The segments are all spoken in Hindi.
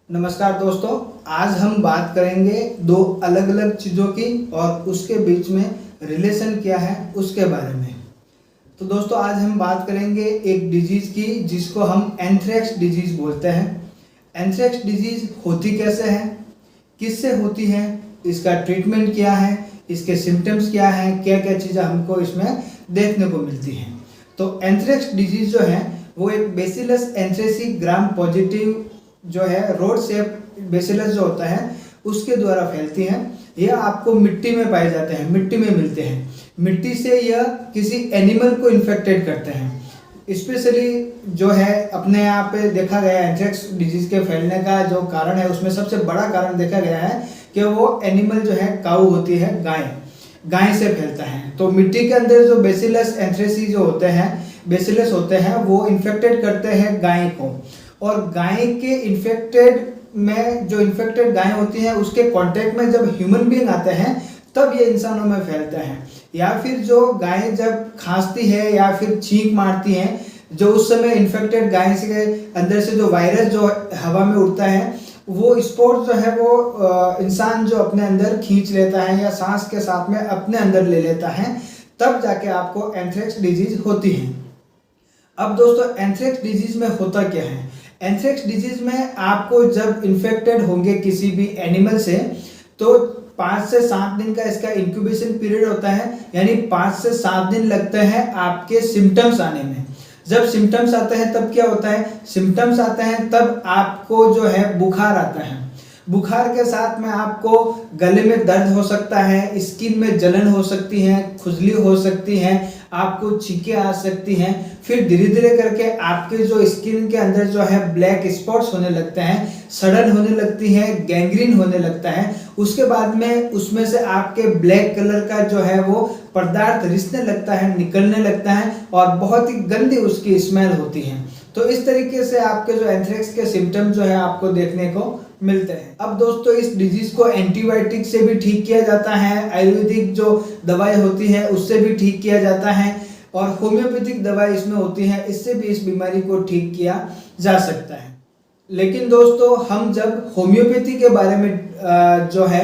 नमस्कार दोस्तों, आज हम बात करेंगे दो अलग अलग चीज़ों की और उसके बीच में रिलेशन क्या है उसके बारे में। तो दोस्तों आज हम बात करेंगे एक डिजीज़ की जिसको हम एंथ्रेक्स डिजीज़ बोलते हैं। एंथ्रेक्स डिजीज़ होती कैसे है, किससे होती है, इसका ट्रीटमेंट क्या है, इसके सिम्टम्स क्या हैं, क्या क्या चीज़ें हमको इसमें देखने को मिलती हैं। तो एंथ्रेक्स डिजीज़ जो है वो एक बेसिलस एंथ्रेसी ग्राम पॉजिटिव जो है रोड शेप बेसिलस जो होता है उसके द्वारा फैलती हैं। यह आपको मिट्टी में पाए जाते हैं, मिट्टी में मिलते हैं। मिट्टी से यह किसी एनिमल को इन्फेक्टेड करते हैं। स्पेशली जो है अपने यहाँ पे देखा गया एंथ्रेक्स डिजीज के फैलने का जो कारण है उसमें सबसे बड़ा कारण देखा गया है कि वो एनिमल जो है काऊ होती है, गाय से फैलता है। तो मिट्टी के अंदर जो बेसिलस एंथ्रेसी जो होते हैं, बेसिलस होते हैं, वो इन्फेक्टेड करते हैं गाय को। और गाय के इन्फेक्टेड में जो इन्फेक्टेड गाय होती है उसके कांटेक्ट में जब ह्यूमन बीइंग आते हैं तब ये इंसानों में फैलता है। या फिर जो गाय जब खांसती है या फिर छींक मारती है, जो उस समय इन्फेक्टेड गाय से अंदर से जो वायरस जो हवा में उड़ता है वो स्पोर्स जो है वो इंसान जो अपने अंदर खींच लेता है या सांस के साथ में अपने अंदर ले लेता है, तब जाके आपको एंथ्रेक्स डिजीज होती है। अब दोस्तों एंथ्रेक्स डिजीज में होता क्या है? एंथ्रेक्स डिजीज में आपको जब इन्फेक्टेड होंगे किसी भी एनिमल से तो 5 से 7 दिन का इसका इंक्यूबेशन पीरियड होता है, यानी 5 से 7 दिन लगते हैं आपके सिम्टम्स आने में। जब सिम्टम्स आते हैं तब क्या होता है? सिम्टम्स आते हैं तब आपको जो है बुखार आता है। बुखार के साथ में आपको गले में दर्द हो सकता है, स्किन में जलन हो सकती है, खुजली हो सकती है, आपको छींकें आ सकती हैं। फिर धीरे धीरे करके आपके जो स्किन के अंदर जो है ब्लैक स्पॉट्स होने लगते हैं, सड़न होने लगती है, गैंग्रीन होने लगता है। उसके बाद में उसमें से आपके ब्लैक कलर का जो है वो पदार्थ रिसने लगता है, निकलने लगता है और बहुत ही गंदी उसकी स्मेल होती है। तो इस तरीके से आपके जो एंथ्रेक्स के सिम्टम जो है आपको देखने को मिलते हैं। अब दोस्तों इस डिजीज को एंटीबायोटिक से भी ठीक किया जाता है, आयुर्वेदिक जो दवाई होती है उससे भी ठीक किया जाता है और होम्योपैथिक दवाई इसमें होती है, इससे भी इस बीमारी को ठीक किया जा सकता है। लेकिन दोस्तों हम जब होम्योपैथी के बारे में जो है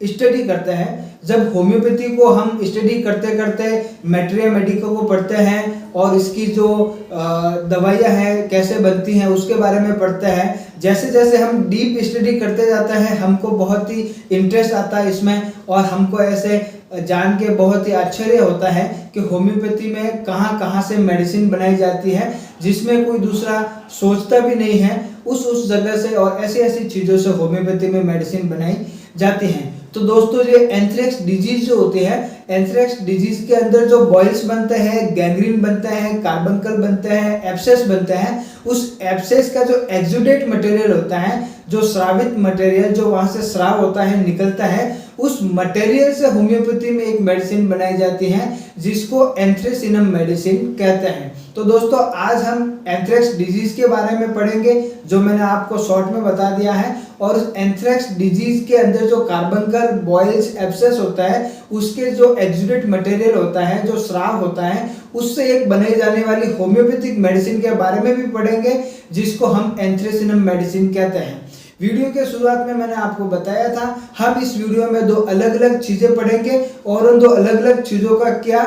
स्टडी करते हैं, जब होम्योपैथी को हम स्टडी करते करते मैटेरिया मेडिका को पढ़ते हैं और इसकी जो दवाइयाँ हैं कैसे बनती हैं उसके बारे में पढ़ते हैं, जैसे जैसे हम डीप स्टडी करते जाते हैं हमको बहुत ही इंटरेस्ट आता है इसमें और हमको ऐसे जान के बहुत ही आश्चर्य होता है कि होम्योपैथी में कहाँ कहाँ से मेडिसिन बनाई जाती है जिसमें कोई दूसरा सोचता भी नहीं है। उस जगह से और ऐसी ऐसी चीज़ों से होम्योपैथी में मेडिसिन बनाई जाती हैं। तो दोस्तों ये एंथ्रेक्स डिजीज जो होती है, एंथ्रेक्स डिजीज के अंदर जो बॉयल्स बनते हैं, गैंग्रीन बनते हैं, कार्बंकल बनते हैं, एब्सेस बनते हैं, उस एब्सेस का जो एक्सुडेट मटेरियल होता है, जो स्रावित मटेरियल जो वहां से स्राव होता है निकलता है, उस मटेरियल से होम्योपैथी में एक मेडिसिन बनाई जाती है जिसको एंथ्रेसिनम मेडिसिन कहते हैं। तो दोस्तों आज हम एंथ्रेक्स डिजीज के बारे में पढ़ेंगे जो मैंने आपको शॉर्ट में बता दिया है। और एंथ्रेक्स डिजीज के अंदर जो कार्बंकल, बॉयल्स, एब्सेस होता है उसके जो एक्सुडेट मटेरियल होता है, जो स्राव होता है, उससे एक बनाई जाने वाली होम्योपैथिक मेडिसिन के बारे में भी पढ़ेंगे जिसको हम एंथ्रेसिनम मेडिसिन कहते हैं। वीडियो के शुरुआत में मैंने आपको बताया था हम इस वीडियो में दो अलग अलग चीज़ें पढ़ेंगे और उन दो अलग अलग चीज़ों का क्या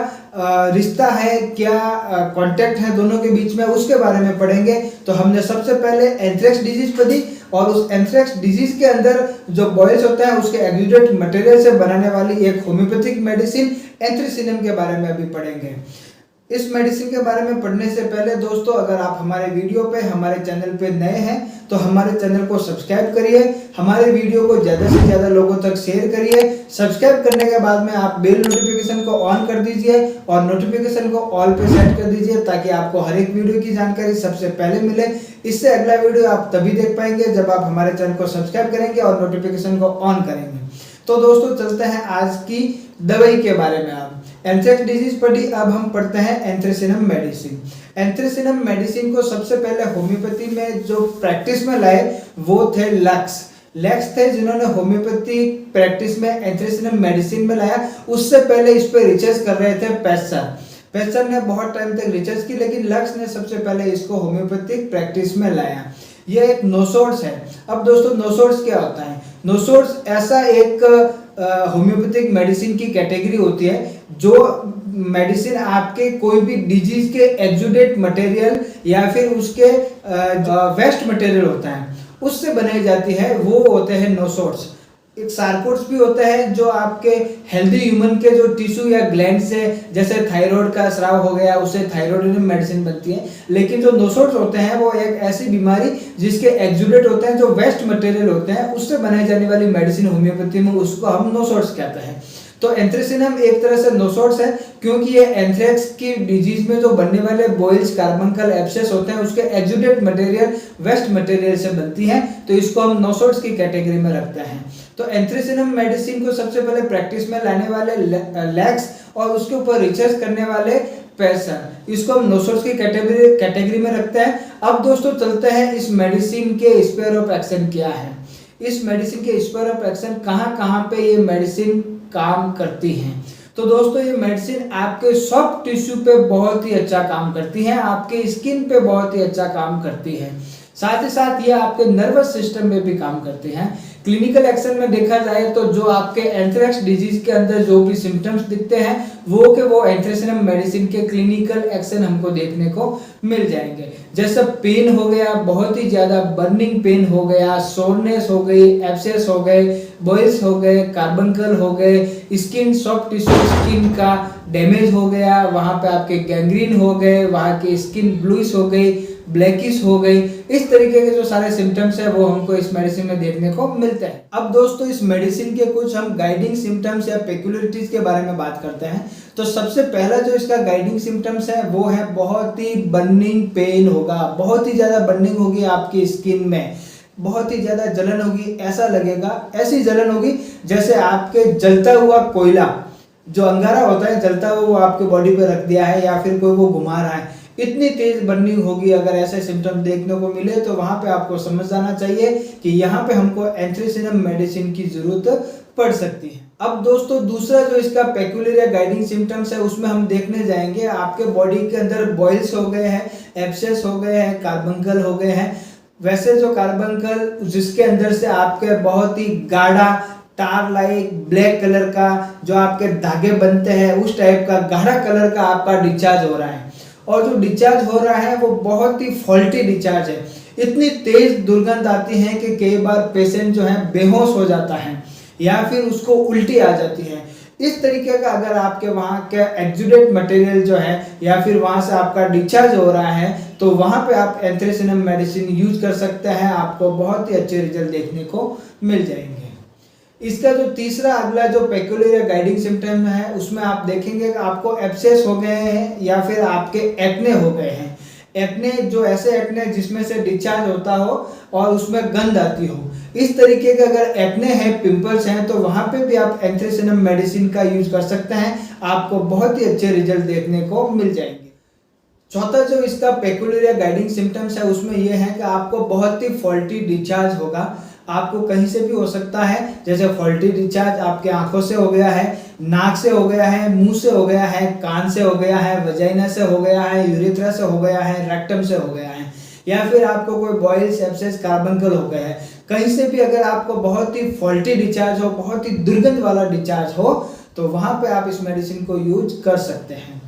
रिश्ता है, क्या कांटेक्ट है दोनों के बीच में, उसके बारे में पढ़ेंगे। तो हमने सबसे पहले एंथ्रेक्स डिजीज पढ़ी और उस एंथ्रेक्स डिजीज के अंदर जो बॉयल्स होता है उसके एक्सुडेट मटेरियल से बनाने वाली एक होम्योपैथिक मेडिसिन एंथ्रेसिनम के बारे में अभी पढ़ेंगे। इस मेडिसिन के बारे में पढ़ने से पहले दोस्तों अगर आप हमारे वीडियो पे, हमारे चैनल पे नए हैं तो हमारे चैनल को सब्सक्राइब करिए, हमारे वीडियो को ज़्यादा से ज़्यादा लोगों तक शेयर करिए। सब्सक्राइब करने के बाद में आप बेल नोटिफिकेशन को ऑन कर दीजिए और नोटिफिकेशन को ऑल पे सेट कर दीजिए ताकि आपको हर एक वीडियो की जानकारी सबसे पहले मिले। इससे अगला वीडियो आप तभी देख पाएंगे जब आप हमारे चैनल को सब्सक्राइब करेंगे और नोटिफिकेशन को ऑन करेंगे। तो दोस्तों चलते हैं आज की दवाई के बारे में। आप एंथ्रेक्स डिजीज पढ़ी, अब हम पढ़ते हैं एंथ्रेसिनम मेडिसिन। एंथ्रेसिनम मेडिसिन को सबसे पहले होम्योपैथी में जो प्रैक्टिस में लाए वो थे लैक्स थे जिन्होंने होम्योपैथी प्रैक्टिस में एंथ्रेसिनम मेडिसिन में लाया। उससे पहले इस पे रिसर्च कर रहे थे पैस्चर ने बहुत टाइम तक रिसर्च की, लेकिन लक्स ने सबसे पहले इसको होम्योपैथिक प्रैक्टिस में लाया। ये एक नोसोड्स है। अब दोस्तों नोसोड्स क्या होता है? नोसोड्स ऐसा एक होम्योपैथिक मेडिसिन की कैटेगरी होती है जो मेडिसिन आपके कोई भी डिजीज के एक्सुडेट मटेरियल या फिर उसके वेस्ट मटेरियल होता है उससे बनाई जाती है, वो होते हैं नोसोड्स। एक सार्कोड्स भी होता है जो आपके हेल्दी ह्यूमन के जो टिश्यू या ग्लैंड से, जैसे थायराइड का स्राव हो गया, उससे थायराइड मेडिसिन बनती है। लेकिन जो नोसोड्स होते हैं वो एक ऐसी बीमारी जिसके एक्सुडेट होते हैं, जो वेस्ट मटेरियल होते हैं, उससे बनाई जाने वाली मेडिसिन होम्योपैथी में उसको हम नोसोड्स कहते हैं। तो एंथ्रेसिनम एक तरह से नोसोड्स है, क्योंकि ये एंथ्रेक्स की डिजीज में जो बनने वाले बॉइल्स, कार्बंकल, एब्सेस होते हैं उसके एक्सुडेट मटेरियल वेस्ट मटेरियल से बनती है, तो इसको हम नोसोड्स की कैटेगरी में रखते हैं। तो एंथ्रेसिनम मेडिसिन को सबसे पहले प्रैक्टिस में लाने वाले लैक्स और उसके ऊपर रिसर्च करने वाले पेशर, इसको हम नोसोड्स की कैटेगरी में रखते हैं। अब दोस्तों चलते हैं इस मेडिसिन के स्फीयर ऑफ एक्शन क्या है। इस मेडिसिन के स्फीयर ऑफ एक्शन कहाँ पे ये मेडिसिन काम करती हैं। तो दोस्तों ये मेडिसिन आपके सॉफ्ट टिश्यू पे बहुत ही अच्छा काम करती है, आपके स्किन पे बहुत ही अच्छा काम करती है, साथ ही साथ ये आपके नर्वस सिस्टम में भी काम करते हैं। क्लिनिकल एक्शन में देखा जाए तो जो आपके एंथ्रेक्स डिजीज के अंदर जो भी सिम्टम्स दिखते हैं वो एंथ्रेसिनम मेडिसिन के क्लिनिकल एक्शन हमको देखने को मिल जाएंगे। जैसे पेन हो गया, बहुत ही ज्यादा बर्निंग पेन हो गया, सोरनेस हो गई, एब्सेस हो गए, बॉइल्स हो गए, कार्बंकल हो गए, स्किन सॉफ्ट टिश्यू स्किन का डैमेज हो गया, वहां पे आपके गैंग्रीन हो गए, वहां की स्किन ब्लूइश हो गई, ब्लैकिश हो गई, इस तरीके के जो सारे सिम्टम्स है वो हमको इस मेडिसिन में देखने को मिलते हैं। अब दोस्तों इस मेडिसिन के कुछ हम गाइडिंग सिम्टम्स या पेक्युलरिटीज के बारे में बात करते हैं। तो सबसे पहला जो इसका गाइडिंग सिम्टम्स है वो है बहुत ही बर्निंग पेन होगा, बहुत ही ज्यादा बर्निंग होगी आपकी स्किन में, बहुत ही ज्यादा जलन होगी, ऐसा लगेगा, ऐसी जलन होगी जैसे आपके जलता हुआ कोयला, जो अंगारा होता है जलता हुआ, वो आपके बॉडी पे रख दिया है या फिर कोई वो घुमा रहा है, इतनी तेज बर्निंग होगी। अगर ऐसे सिम्टम देखने को मिले तो वहां पे आपको समझ जाना चाहिए कि यहाँ पे हमको एंथ्रेसिनम मेडिसिन की जरूरत पड़ सकती है। अब दोस्तों दूसरा जो इसका पेक्युलर या गाइडिंग सिम्टम्स है उसमें हम देखने जाएंगे आपके बॉडी के अंदर बॉइल्स हो गए हैं, एब्सेस हो गए हैं, कार्बंकल हो गए हैं। वैसे जो कार्बंकल जिसके अंदर से आपके बहुत ही गाढ़ा तार लाइक ब्लैक कलर का जो आपके धागे बनते हैं, उस टाइप का गाढ़ा कलर का आपका डिस्चार्ज हो रहा है, और जो डिस्चार्ज हो रहा है वो बहुत ही फॉल्टी डिस्चार्ज है। इतनी तेज दुर्गंध आती है कि कई बार पेशेंट जो है बेहोश हो जाता है या फिर उसको उल्टी आ जाती है। इस तरीके का अगर आपके वहाँ के एक्सुडेट मटेरियल जो है या फिर वहाँ से आपका डिस्चार्ज हो रहा है तो वहाँ पे आप एंथ्रेसिनम मेडिसिन यूज कर सकते हैं, आपको बहुत ही अच्छे रिजल्ट देखने को मिल जाएंगे। इसका जो तीसरा अगला जो पेक्युलर गाइडिंग सिम्टम है उसमें आप देखेंगे कि आपको एब्सेस हो गए हैं या फिर आपके एक्ने हो गए हैं। एक्ने जो ऐसे एक्ने जिसमें से डिस्चार्ज होता हो और उसमें गंध आती हो, इस तरीके के अगर एक्ने है, पिंपल्स हैं, तो वहां पे भी आप एंथ्रेसिनम मेडिसिन का यूज कर सकते हैं, आपको बहुत ही अच्छे रिजल्ट देखने को मिल जाएंगे। चौथा जो इसका पेक्युलर गाइडिंग सिम्टम्स है उसमें यह है कि आपको बहुत ही फॉल्टी डिस्चार्ज होगा, आपको कहीं से भी हो सकता है, जैसे फॉल्टी डिस्चार्ज आपके आंखों से हो गया है, नाक से हो गया है, मुंह से हो गया है, कान से हो गया है, वजाइना से हो गया है, यूरेथ्रा से हो गया है, रेक्टम से हो गया है, या फिर आपको कोई बॉइल्स, एब्सेस, कार्बंकल हो गया है, कहीं से भी अगर आपको बहुत ही फॉल्टी डिस्चार्ज हो, बहुत ही दुर्गंध वाला डिस्चार्ज हो, तो वहां पे आप इस मेडिसिन को यूज कर सकते हैं।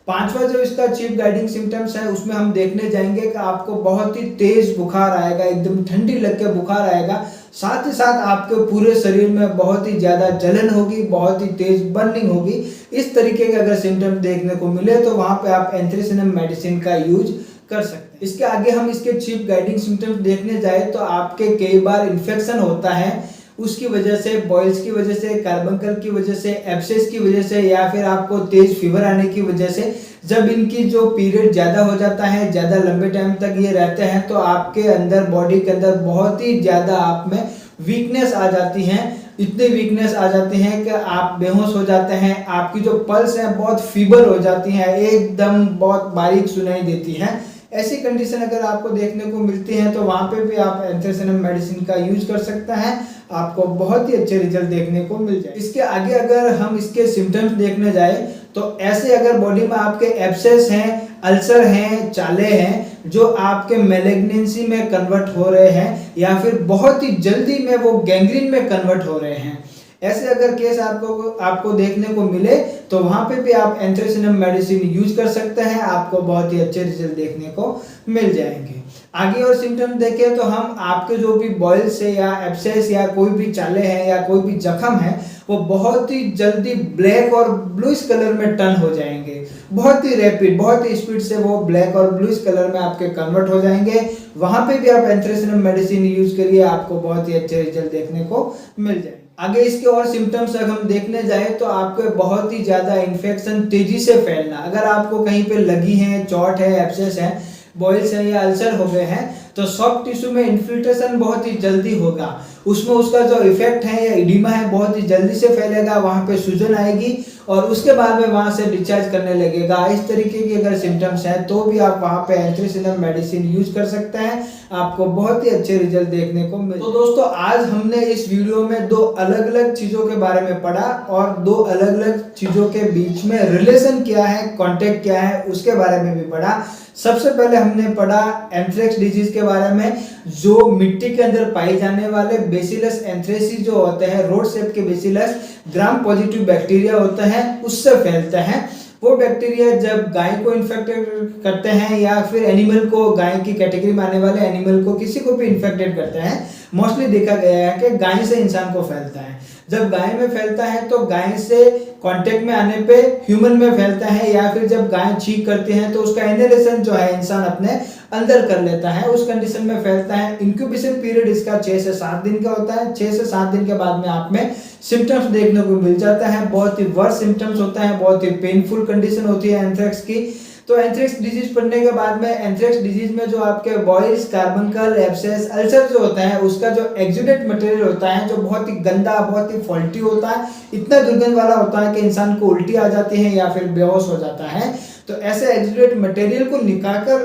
पांचवा जो इसका चीफ गाइडिंग सिम्टम्स है उसमें हम देखने जाएंगे कि आपको बहुत ही तेज बुखार आएगा, एकदम ठंडी लग के बुखार आएगा, साथ ही साथ आपके पूरे शरीर में बहुत ही ज्यादा जलन होगी, बहुत ही तेज बर्निंग होगी। इस तरीके के अगर सिम्टम देखने को मिले तो वहां पे आप एंथ्रेसिनम मेडिसिन का यूज कर सकते हैं। इसके आगे हम इसके चीफ गाइडिंग सिम्टम्स देखने जाए तो आपके कई बार इन्फेक्शन होता है, उसकी वजह से, बॉइल्स की वजह से, कार्बंकल की वजह से, एब्सेस की वजह से, या फिर आपको तेज फीवर आने की वजह से, जब इनकी जो पीरियड ज़्यादा हो जाता है, ज़्यादा लंबे टाइम तक ये रहते हैं, तो आपके अंदर, बॉडी के अंदर बहुत ही ज़्यादा आप में वीकनेस आ जाती है, इतनी वीकनेस आ जाती है कि आप बेहोश हो जाते हैं, आपकी जो पल्स है बहुत फीबर हो जाती है, एकदम बहुत बारीक सुनाई देती है। ऐसी कंडीशन अगर आपको देखने को मिलती है तो वहाँ पे भी आप एंथ्रेसिनम मेडिसिन का यूज कर सकते हैं, आपको बहुत ही अच्छे रिजल्ट देखने को मिल जाए। इसके आगे अगर हम इसके सिम्टम्स देखने जाए तो ऐसे अगर बॉडी में आपके एब्सेस हैं, अल्सर हैं, चाले हैं, जो आपके मैलिग्नेंसी में कन्वर्ट हो रहे हैं या फिर बहुत ही जल्दी में वो गैंग्रीन में कन्वर्ट हो रहे हैं। ऐसे अगर केस आपको देखने को मिले तो वहां पे भी आप एंथ्रेसिनम मेडिसिन यूज कर सकते हैं, आपको बहुत ही अच्छे रिजल्ट देखने को मिल जाएंगे। आगे और सिम्टम्स देखें तो हम आपके जो भी बॉयल्स है या एब्सेस या कोई भी चाले हैं या कोई भी जख्म है वो बहुत ही जल्दी ब्लैक और ब्लूइश कलर में टर्न हो जाएंगे, बहुत ही रैपिड, बहुत ही स्पीड से वो ब्लैक और ब्लूइश कलर में आपके कन्वर्ट हो जाएंगे। वहां पे भी आप एंथ्रेसिनम मेडिसिन यूज करिए, आपको बहुत ही अच्छे रिजल्ट देखने को मिल जाएंगे। आगे इसके और सिम्टम्स अगर हम देखने जाए तो आपके बहुत ही ज्यादा इन्फेक्शन तेजी से फैलना, अगर आपको कहीं पे लगी है, चोट है, एब्सेस है, बॉयल्स है या अल्सर हो गए हैं तो सॉफ्ट टिश्यू में इन्फिल्ट्रेशन बहुत ही जल्दी होगा, उसमें उसका जो इफेक्ट है या इडिमा है बहुत ही जल्दी से फैलेगा, वहां पे सूजन आएगी और उसके बाद में वहां से डिस्चार्ज करने लगेगा। इस तरीके की अगर सिम्टम्स हैं तो भी आप वहां पे एंथ्रेसिनम मेडिसिन यूज कर सकते हैं, आपको बहुत ही अच्छे रिजल्ट देखने को मिले। तो दोस्तों आज हमने इस वीडियो में दो अलग अलग चीजों के बारे में पढ़ा और दो अलग अलग चीजों के बीच में रिलेशन क्या है, कॉन्टेक्ट क्या है, उसके बारे में भी पढ़ा। सबसे पहले हमने पढ़ा एंथ्रेक्स डिजीज के बारे में, जो मिट्टी के अंदर पाए जाने वाले बेसिलस एंथ्रेसी जो होते हैं, रोड शेप के बेसिलस ग्राम पॉजिटिव बैक्टीरिया होते हैं, उससे फैलते हैं। वो बैक्टीरिया जब गाय को इन्फेक्टेड करते हैं या फिर एनिमल को, गाय की कैटेगरी में आने वाले एनिमल को, किसी को भी इन्फेक्टेड करते हैं, मोस्टली देखा गया है कि गाय से इंसान को फैलता है। जब गाय में फैलता है तो गाय से कांटेक्ट में आने पे ह्यूमन में फैलता है, या फिर जब गाय छींक करती है तो उसका इनहेलेशन जो है इंसान अपने अंदर कर लेता है, उस कंडीशन में फैलता है। इंक्यूबेशन पीरियड इसका 6 से 7 दिन का होता है। 6 से 7 दिन के बाद में आप में सिम्टम्स देखने को मिल जाता है, बहुत ही वर्स्ट सिम्टम्स होता है, बहुत ही पेनफुल कंडीशन होती है एंथ्रेक्स की। तो एंथ्रेक्स डिजीज पढ़ने के बाद में एंथ्रेक्स डिजीज में जो आपके बॉयल्स, कार्बंकल, एब्सेस, अल्सर जो होता है उसका जो एक्सुडेट मटेरियल होता है जो बहुत ही गंदा, बहुत ही फॉल्टी होता है, इतना दुर्गंध वाला होता है कि इंसान को उल्टी आ जाती है या फिर बेहोश हो जाता है। तो ऐसे एक्सुडेट मटेरियल को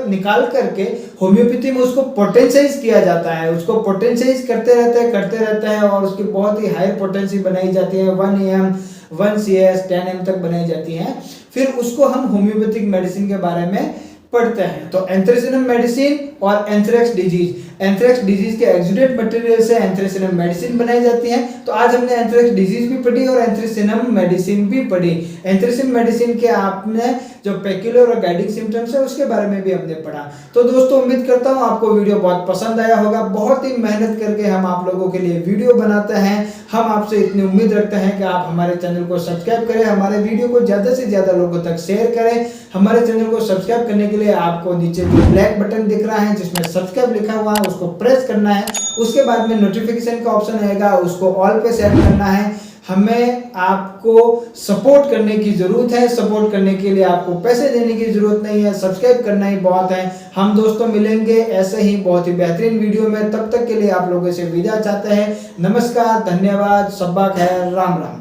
निकाल करके होम्योपैथी में उसको पोटेंशियलाइज किया जाता है, उसको पोटेंशियलाइज करते रहते हैं और उसकी बहुत ही हाई पोटेंसी बनाई जाती है, 1 AM 1 CS 10 M तक बनाई जाती है। फिर उसको हम होम्योपैथिक मेडिसिन के बारे में पढ़ते हैं। तो एंथ्रेसिनम मेडिसिन और एंथ्रेक्स डिजीज के एक्सुडेट मटेरियल से एंथ्रेसिनम मेडिसिन बनाई जाती है। तो आज हमने एंथ्रेक्स डिजीज भी पढ़ी और एंथ्रेसिनम मेडिसिन भी पढ़ी। एंथ्रेसिनम मेडिसिन के आपने जो पेक्युलर और गाइडिंग सिम्टम्स है उसके बारे में भी हमने पढ़ा। तो दोस्तों उम्मीद करता हूँ आपको वीडियो बहुत पसंद आया होगा। बहुत ही मेहनत करके हम आप लोगों के लिए वीडियो बनाते हैं। हम आपसे इतनी उम्मीद रखते हैं कि आप हमारे चैनल को सब्सक्राइब करें, हमारे वीडियो को ज्यादा से ज्यादा लोगों तक शेयर करें। हमारे चैनल को सब्सक्राइब करने के लिए आपको नीचे जो ब्लैक बटन दिख रहा है जिसमें सब्सक्राइब लिखा हुआ है उसको प्रेस करना है। उसके बाद में नोटिफिकेशन का ऑप्शन आएगा, उसको ऑल पे सेट करना है। हमें आपको सपोर्ट करने की जरूरत है, सपोर्ट करने के लिए आपको पैसे देने की जरूरत नहीं है, सब्सक्राइब करना ही बहुत है। हम दोस्तों मिलेंगे ऐसे ही बहुत ही बेहतरीन वीडियो में, तब तक के लिए आप लोगों से विदा चाहते हैं। नमस्कार, धन्यवाद, सब्बा खैर, राम राम।